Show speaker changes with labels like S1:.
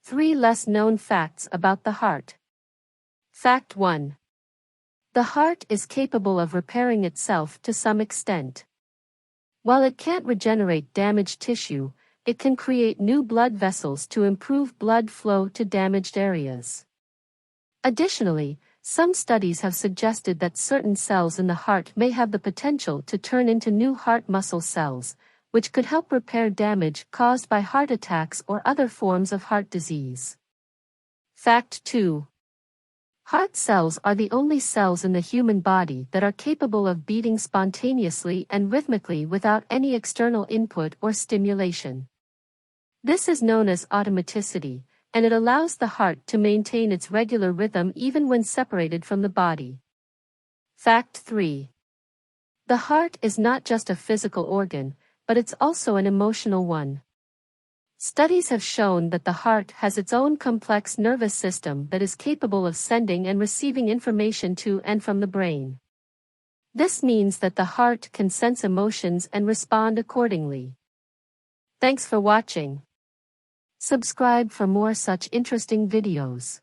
S1: 3 less known facts about the heart. Fact 1. The heart is capable of repairing itself to some extent. While it can't regenerate damaged tissue, it can create new blood vessels to improve blood flow to damaged areas. Additionally, some studies have suggested that certain cells in the heart may have the potential to turn into new heart muscle cells, which could help repair damage caused by heart attacks or other forms of heart disease. Fact 2. Heart cells are the only cells in the human body that are capable of beating spontaneously and rhythmically without any external input or stimulation. This is known as automaticity, and it allows the heart to maintain its regular rhythm even when separated from the body. Fact 3. The heart is not just a physical organ, but it's also an emotional one. Studies have shown that the heart has its own complex nervous system that is capable of sending and receiving information to and from the brain. This means that the heart can sense emotions and respond accordingly. Thanks for watching. Subscribe for more such interesting videos.